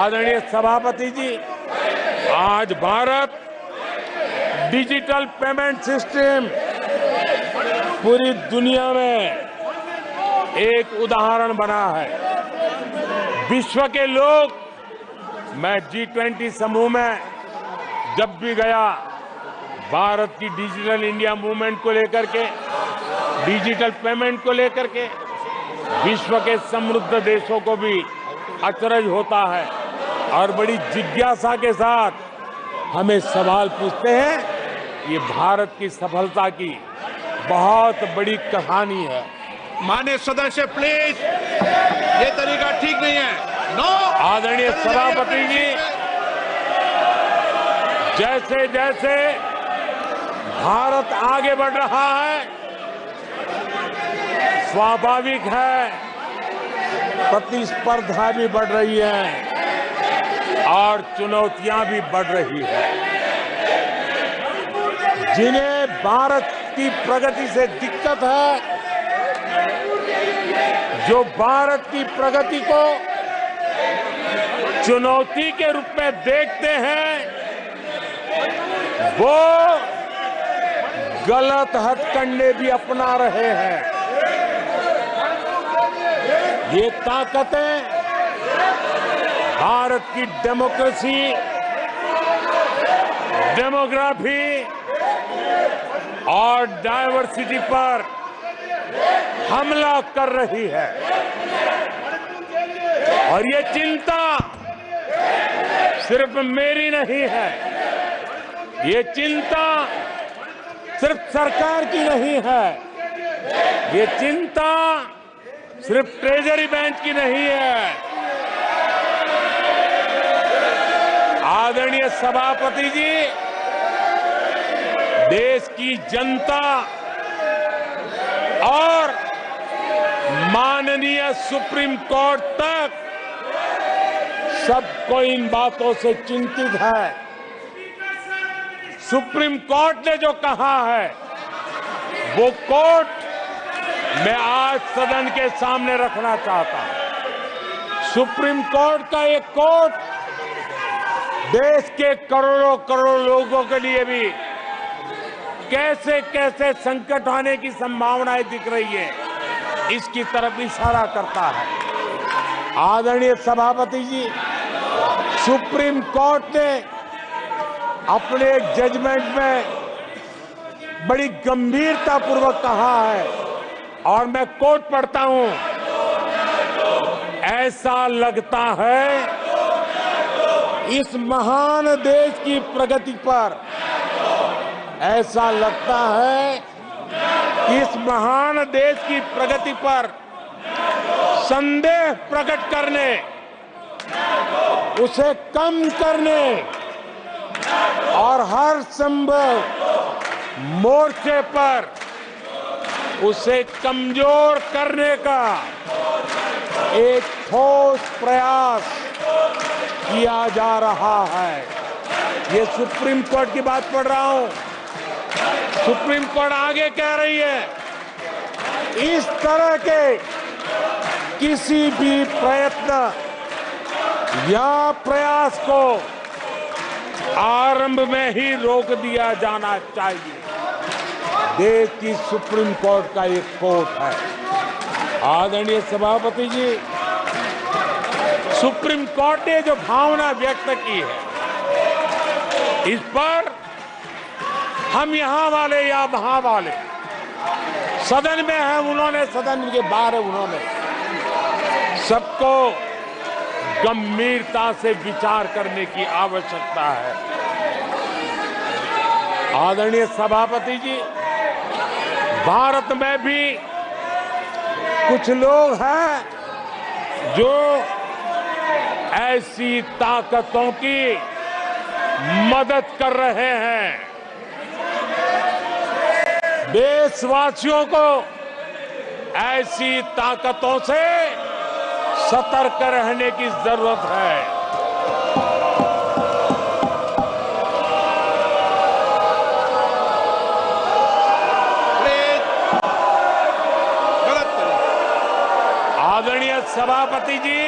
आदरणीय सभापति जी, आज भारत डिजिटल पेमेंट सिस्टम पूरी दुनिया में एक उदाहरण बना है। विश्व के लोग, मैं G20 समूह में जब भी गया, भारत की डिजिटल इंडिया मूवमेंट को लेकर के, डिजिटल पेमेंट को लेकर के विश्व के समृद्ध देशों को भी अचरज होता है और बड़ी जिज्ञासा के साथ हमें सवाल पूछते हैं। ये भारत की सफलता की बहुत बड़ी कहानी है। माननीय सदस्य प्लीज, ये तरीका ठीक नहीं है। नो। आदरणीय सभापति जी, जैसे जैसे भारत आगे बढ़ रहा है, स्वाभाविक है प्रतिस्पर्धा भी बढ़ रही है और चुनौतियां भी बढ़ रही है। जिन्हें भारत की प्रगति से दिक्कत है, जो भारत की प्रगति को चुनौती के रूप में देखते हैं, वो गलत हथकंडे भी अपना रहे हैं। ये ताकतें भारत की डेमोक्रेसी, डेमोग्राफी और डायवर्सिटी पर हमला कर रही है और ये चिंता सिर्फ मेरी नहीं है, ये चिंता सिर्फ सरकार की नहीं है, ये चिंता सिर्फ ट्रेजरी बेंच की नहीं है। आदरणीय सभापति जी, देश की जनता और माननीय सुप्रीम कोर्ट तक सबको इन बातों से चिंतित है। सुप्रीम कोर्ट ने जो कहा है, वो कोर्ट मैं आज सदन के सामने रखना चाहता हूं। सुप्रीम कोर्ट का एक कोर्ट देश के करोड़ों करोड़ लोगों के लिए भी कैसे कैसे संकट आने की संभावनाएं दिख रही है, इसकी तरफ इशारा करता है। आदरणीय सभापति जी, सुप्रीम कोर्ट ने अपने एक जजमेंट में बड़ी गंभीरतापूर्वक कहा है और मैं कोट पढ़ता हूं, ऐसा लगता है इस महान देश की प्रगति पर, ऐसा लगता है इस महान देश की प्रगति पर संदेह प्रकट करने, उसे कम करने और हर संभव मोर्चे पर उसे कमजोर करने का एक ठोस प्रयास किया जा रहा है। ये सुप्रीम कोर्ट की बात पढ़ रहा हूं। सुप्रीम कोर्ट आगे कह रही है, इस तरह के किसी भी प्रयत्न या प्रयास को आरंभ में ही रोक दिया जाना चाहिए। देश की सुप्रीम कोर्ट का एक कोर्ट है। आदरणीय सभापति जी, सुप्रीम कोर्ट ने जो भावना व्यक्त की है, इस पर हम यहां वाले या वहां वाले, सदन में है उन्होंने, सदन के बाहर है उन्होंने, सबको गंभीरता से विचार करने की आवश्यकता है। आदरणीय सभापति जी, भारत में भी कुछ लोग हैं जो ऐसी ताकतों की मदद कर रहे हैं। देशवासियों को ऐसी ताकतों से सतर्क रहने की जरूरत है। आदरणीय सभापति जी,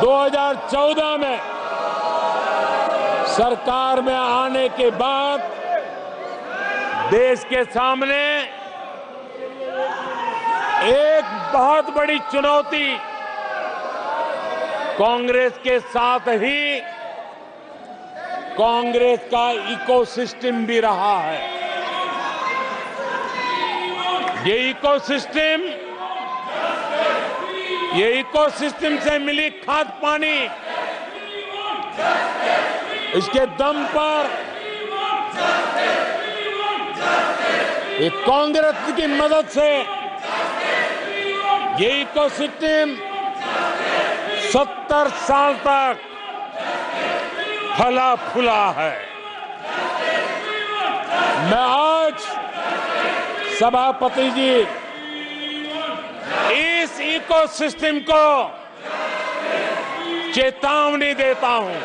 2014 में सरकार में आने के बाद देश के सामने एक बहुत बड़ी चुनौती कांग्रेस के साथ ही कांग्रेस का इकोसिस्टम भी रहा है। ये इकोसिस्टम से मिली खाद पानी, इसके दम पर एक कांग्रेस की मदद से ये इकोसिस्टम 70 साल तक फला फूला है। मैं आज सभापति जी इस इकोसिस्टम को चेतावनी देता हूं।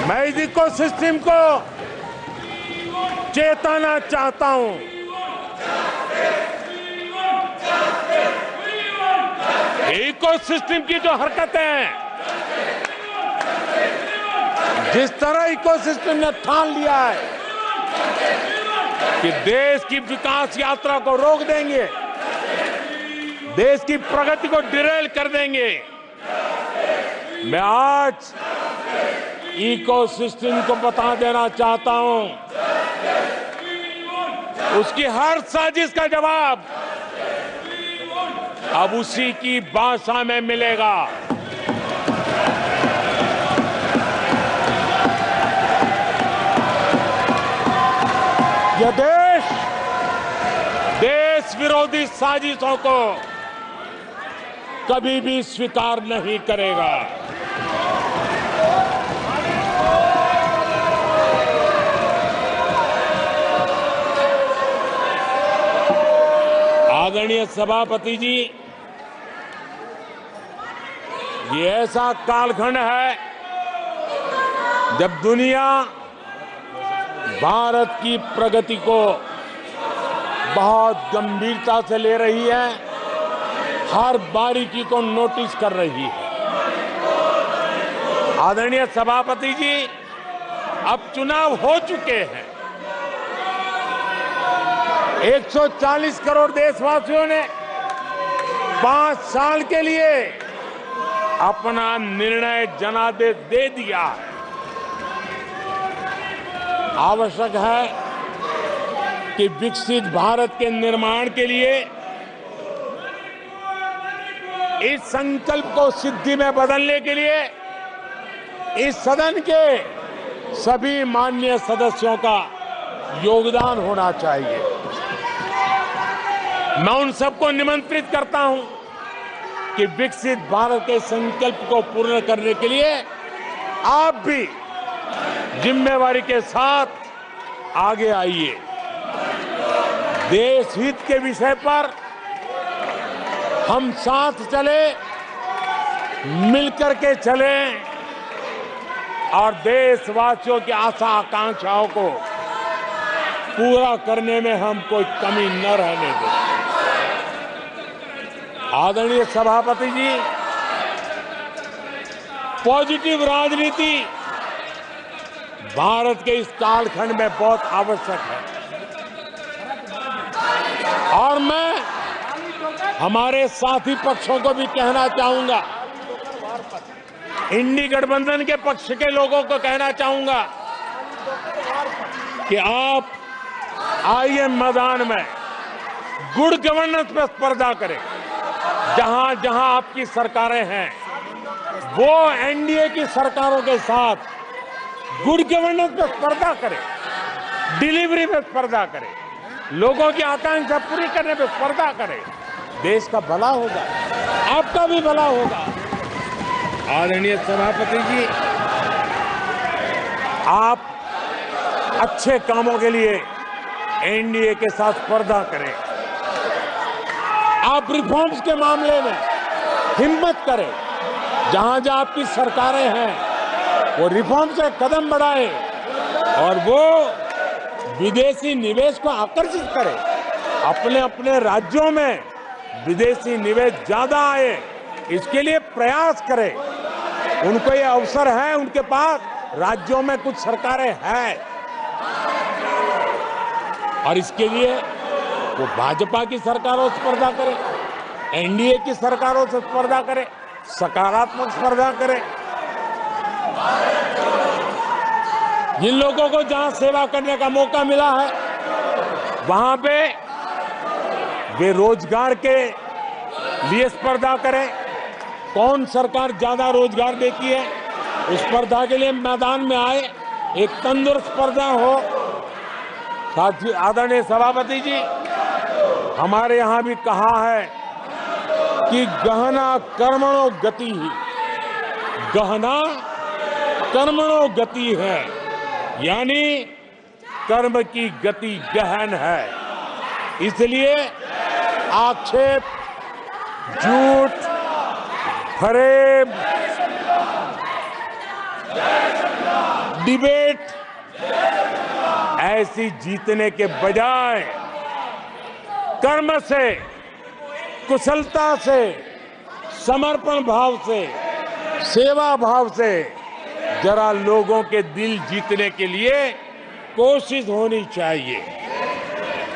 मैं इस इकोसिस्टम को चेताना चाहता हूं। इकोसिस्टम की जो हरकतें हैं, जिस तरह इकोसिस्टम ने ठान लिया है कि देश की विकास यात्रा को रोक देंगे, देश की प्रगति को डिरेल कर देंगे, मैं आज इकोसिस्टम को बता देना चाहता हूं, उसकी हर साजिश का जवाब अब उसी की भाषा में मिलेगा। यह देश विरोधी साजिशों को कभी भी स्वीकार नहीं करेगा। आदरणीय सभापति जी, ये ऐसा कालखंड है जब दुनिया भारत की प्रगति को बहुत गंभीरता से ले रही है, हर बारीकी को नोटिस कर रही है। आदरणीय सभापति जी, अब चुनाव हो चुके हैं। 140 करोड़ देशवासियों ने 5 साल के लिए अपना निर्णय जनादेश दे दिया है। आवश्यक है कि विकसित भारत के निर्माण के लिए इस संकल्प को सिद्धि में बदलने के लिए इस सदन के सभी माननीय सदस्यों का योगदान होना चाहिए। मैं उन सबको निमंत्रित करता हूं कि विकसित भारत के संकल्प को पूर्ण करने के लिए आप भी जिम्मेवारी के साथ आगे आइए। देश हित के विषय पर हम साथ चले, मिलकर के चलें और देशवासियों की आशा आकांक्षाओं को पूरा करने में हम कोई कमी न रहने दें। आदरणीय सभापति जी, पॉजिटिव राजनीति भारत के इस कालखंड में बहुत आवश्यक है और मैं हमारे साथी पक्षों को भी कहना चाहूंगा, इंडी गठबंधन के पक्ष के लोगों को कहना चाहूंगा कि आप आइए मैदान में, गुड गवर्नेंस पर स्पर्धा करें। जहां जहां आपकी सरकारें हैं वो एनडीए की सरकारों के साथ गुड गवर्नेंस पर स्पर्धा करें, डिलीवरी में स्पर्धा करें, लोगों की आकांक्षा पूरी करने पर स्पर्धा करें। देश का भला होगा, आपका भी भला होगा। आदरणीय सभापति जी, आप अच्छे कामों के लिए एनडीए के साथ स्पर्धा करें। आप रिफॉर्म्स के मामले में हिम्मत करें। जहां जहां आपकी सरकारें हैं वो रिफॉर्म से कदम बढ़ाएं और वो विदेशी निवेश को आकर्षित करें। अपने अपने राज्यों में विदेशी निवेश ज्यादा आए, इसके लिए प्रयास करें। उनको ये अवसर है, उनके पास राज्यों में कुछ सरकारें हैं और इसके लिए वो भाजपा की सरकारों से स्पर्धा करें, एनडीए की सरकारों से स्पर्धा करें, सकारात्मक स्पर्धा करें। जिन लोगों को जहां सेवा करने का मौका मिला है वहां पे वे रोजगार के लिए स्पर्धा करें। कौन सरकार ज्यादा रोजगार देती है उस स्पर्धा के लिए मैदान में आए, एक तंदुरुस्त स्पर्धा हो। साथी आदरणीय सभापति जी, हमारे यहां भी कहा है कि गहना कर्मणो गति ही, गहना कर्मणो गति है, यानी कर्म की गति गहन है। इसलिए आक्षेप, झूठ, फरेब, डिबेट ऐसी जीतने के बजाय कर्म से, कुशलता से, समर्पण भाव से, सेवा भाव से जरा लोगों के दिल जीतने के लिए कोशिश होनी चाहिए।